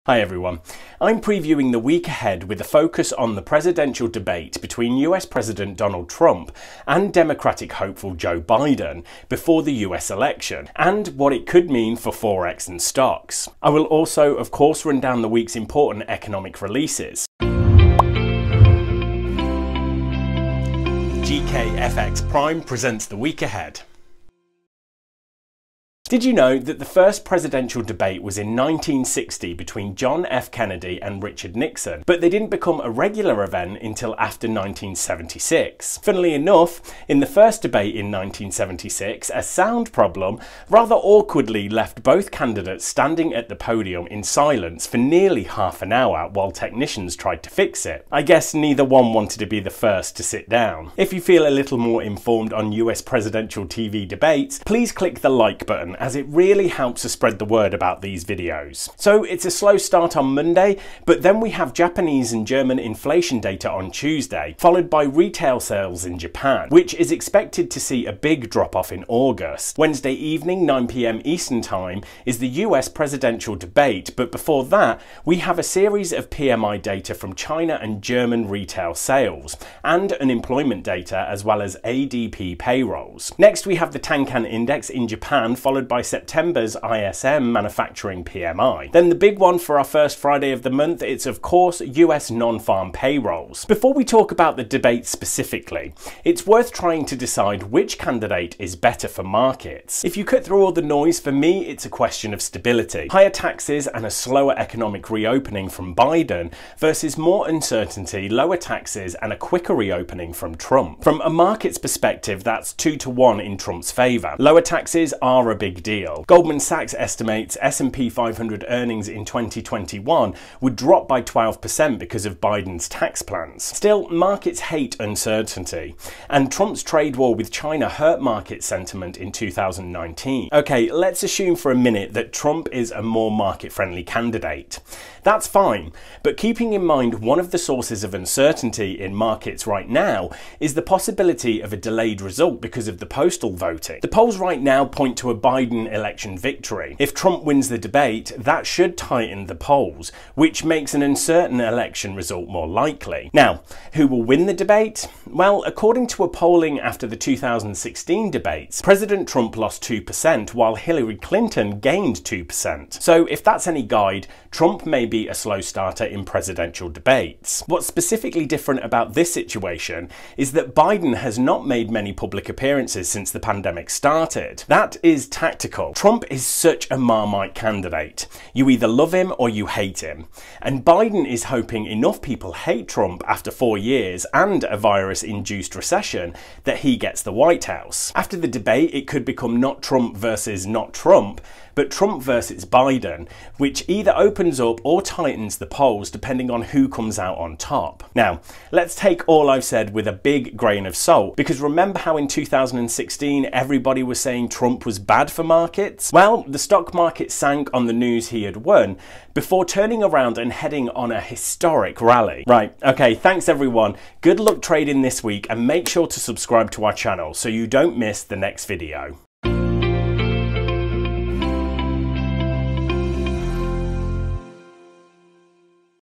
Hi everyone, I'm previewing the week ahead with a focus on the presidential debate between US President Donald Trump and Democratic hopeful Joe Biden before the US election, and what it could mean for Forex and stocks. I will also, of course, run down the week's important economic releases. GKFX Prime presents the week ahead. Did you know that the first presidential debate was in 1960 between John F. Kennedy and Richard Nixon, but they didn't become a regular event until after 1976? Funnily enough, in the first debate in 1976, a sound problem rather awkwardly left both candidates standing at the podium in silence for nearly half an hour while technicians tried to fix it. I guess neither one wanted to be the first to sit down. If you feel a little more informed on US presidential TV debates, please click the like button, as it really helps to spread the word about these videos. So it's a slow start on Monday, but then we have Japanese and German inflation data on Tuesday, followed by retail sales in Japan, which is expected to see a big drop-off in August. Wednesday evening, 9 PM Eastern Time, is the US presidential debate, but before that, we have a series of PMI data from China and German retail sales, and unemployment data as well as ADP payrolls. Next, we have the Tankan Index in Japan, followed by September's ISM manufacturing PMI. Then the big one for our first Friday of the month, it's of course US non-farm payrolls. Before we talk about the debate specifically, it's worth trying to decide which candidate is better for markets. If you cut through all the noise, for me it's a question of stability. Higher taxes and a slower economic reopening from Biden versus more uncertainty, lower taxes and a quicker reopening from Trump. From a market's perspective, that's 2-1 in Trump's favour. Lower taxes are a big deal. Goldman Sachs estimates S&P 500 earnings in 2021 would drop by 12% because of Biden's tax plans. Still, markets hate uncertainty, and Trump's trade war with China hurt market sentiment in 2019. Okay, let's assume for a minute that Trump is a more market-friendly candidate. That's fine, but keeping in mind one of the sources of uncertainty in markets right now is the possibility of a delayed result because of the postal voting. The polls right now point to a Biden election victory. If Trump wins the debate, that should tighten the polls, which makes an uncertain election result more likely. Now, who will win the debate? Well, according to a polling after the 2016 debates, President Trump lost 2% while Hillary Clinton gained 2%. So if that's any guide, Trump may be a slow starter in presidential debates. What's specifically different about this situation is that Biden has not made many public appearances since the pandemic started. That is tactical. Trump is such a Marmite candidate. You either love him or you hate him. And Biden is hoping enough people hate Trump after 4 years and a virus-induced recession that he gets the White House. After the debate, it could become not Trump versus not Trump, but Trump versus Biden, which either opens up or tightens the polls depending on who comes out on top. Now, let's take all I've said with a big grain of salt, because remember how in 2016 everybody was saying Trump was bad for markets? Well, the stock market sank on the news he had won before turning around and heading on a historic rally. Right, okay, thanks everyone. Good luck trading this week, and make sure to subscribe to our channel so you don't miss the next video.